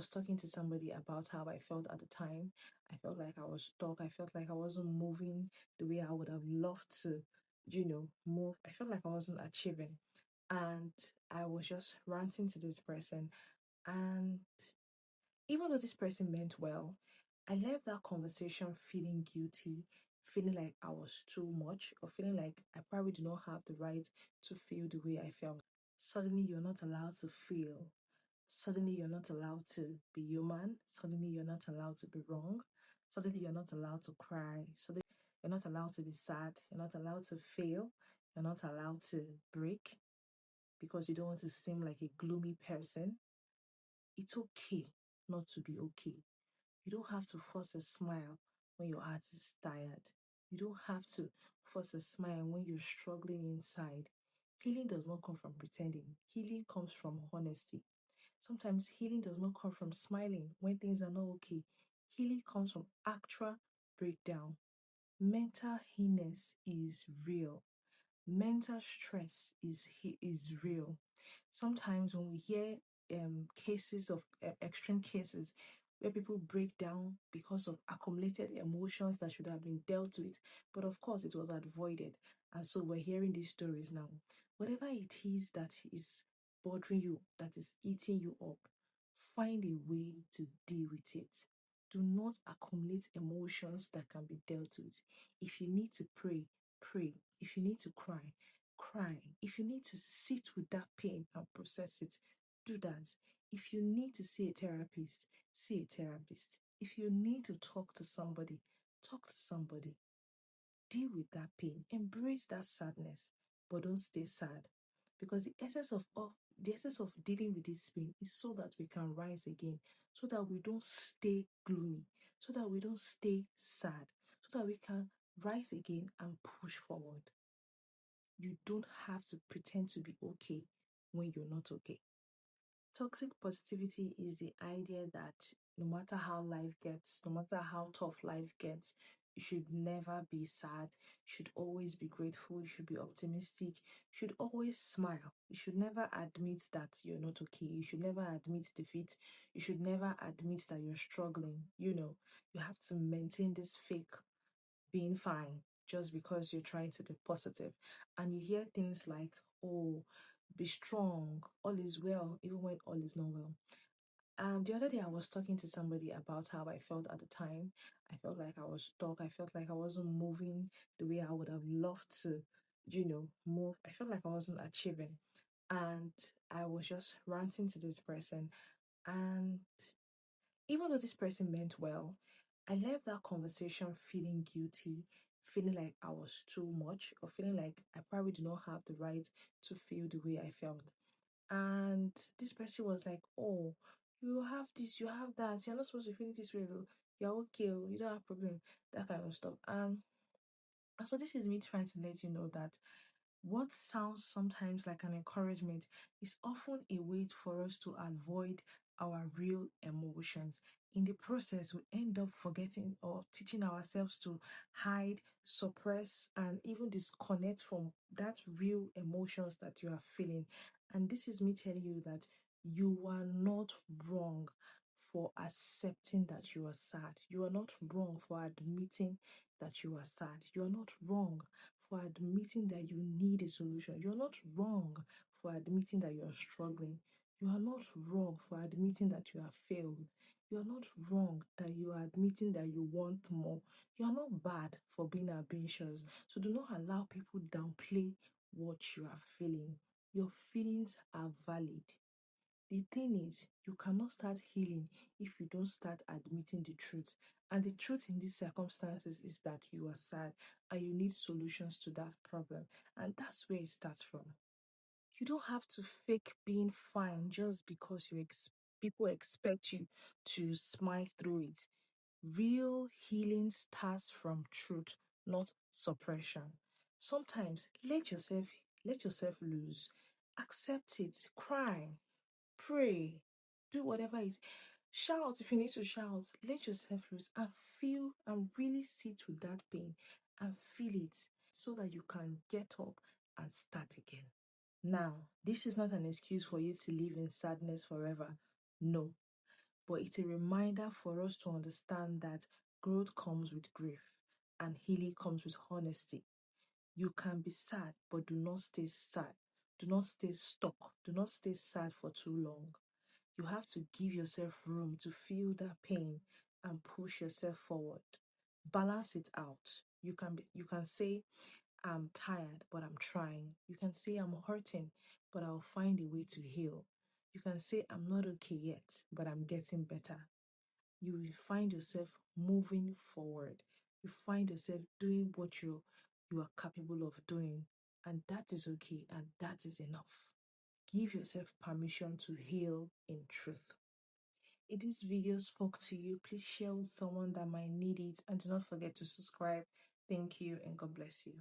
was talking to somebody about how I felt at the time. I felt like I was stuck. I felt like I wasn't moving the way I would have loved to, move. I felt like I wasn't achieving. And I was just ranting to this person. And even though this person meant well, I left that conversation feeling guilty, feeling like I was too much, or feeling like I probably do not have the right to feel the way I felt. Suddenly, you're not allowed to feel. Suddenly, you're not allowed to be human. Suddenly, you're not allowed to be wrong. Suddenly, you're not allowed to cry. Suddenly, you're not allowed to be sad. You're not allowed to fail. You're not allowed to break because you don't want to seem like a gloomy person. It's okay not to be okay. You don't have to force a smile when your heart is tired. You don't have to force a smile when you're struggling inside. Healing does not come from pretending. Healing comes from honesty. Sometimes healing does not come from smiling when things are not okay. Healing comes from actual breakdown. Mental illness is real. Mental stress is real. Sometimes when we hear cases of extreme cases where people break down because of accumulated emotions that should have been dealt with, but of course it was avoided, and so we're hearing these stories now. Whatever it is that is bothering you, that is eating you up, find a way to deal with it. Do not accumulate emotions that can be dealt with. If you need to pray, pray. If you need to cry, cry. If you need to sit with that pain and process it, do that. If you need to see a therapist, see a therapist. If you need to talk to somebody, talk to somebody. Deal with that pain. Embrace that sadness, but don't stay sad. Because the essence of dealing with this pain is so that we can rise again, so that we don't stay gloomy, so that we don't stay sad, so that we can rise again and push forward. You don't have to pretend to be okay when you're not okay. Toxic positivity is the idea that no matter how life gets, no matter how tough life gets, you should never be sad. You should always be grateful. You should be optimistic. You should always smile. You should never admit that you're not okay. You should never admit defeat. You should never admit that you're struggling. You have to maintain this fake being fine just because you're trying to be positive. And you hear things like, oh, be strong, all is well, even when all is not well. The other day I was talking to somebody about how I felt at the time. I felt like I was stuck. I felt like I wasn't moving the way I would have loved to, move. I felt like I wasn't achieving. And I was just ranting to this person. And even though this person meant well, I left that conversation feeling guilty, feeling like I was too much, or feeling like I probably do not have the right to feel the way I felt. And this person was like, oh, you have this, you have that, you're not supposed to feel this way, though. You're okay, oh, you don't have problem, that kind of stuff. And so this is me trying to let you know that what sounds sometimes like an encouragement is often a way for us to avoid our real emotions. In the process, we end up forgetting or teaching ourselves to hide, suppress, and even disconnect from that real emotions that you are feeling. And this is me telling you that you are not wrong for accepting that you are sad. You are not wrong for admitting that you are sad. You are not wrong for admitting that you need a solution. You're not wrong for admitting that you are struggling. You are not wrong for admitting that you have failed. You are not wrong that you are admitting that you want more. You are not bad for being ambitious. So do not allow people downplay what you are feeling. Your feelings are valid. The thing is, you cannot start healing if you don't start admitting the truth. And the truth in these circumstances is that you are sad and you need solutions to that problem. And that's where it starts from. You don't have to fake being fine just because people expect you to smile through it. Real healing starts from truth, not suppression. Sometimes let yourself lose. Accept it. Cry. Pray, do whatever it. Shout if you need to shout. Let yourself loose and feel and really sit with that pain and feel it so that you can get up and start again. Now, this is not an excuse for you to live in sadness forever. No. but it's a reminder for us to understand that growth comes with grief and healing comes with honesty. You can be sad, but do not stay sad. Do not stay stuck. Do not stay sad for too long. You have to give yourself room to feel that pain and push yourself forward. Balance it out. You can say I'm tired, but I'm trying. You can say I'm hurting, but I'll find a way to heal. You can say I'm not okay yet, but I'm getting better. You will find yourself moving forward. You find yourself doing what you are capable of doing, and that is okay, and that is enough. Give yourself permission to heal in truth. If this video spoke to you, please share with someone that might need it, and do not forget to subscribe. Thank you, and God bless you.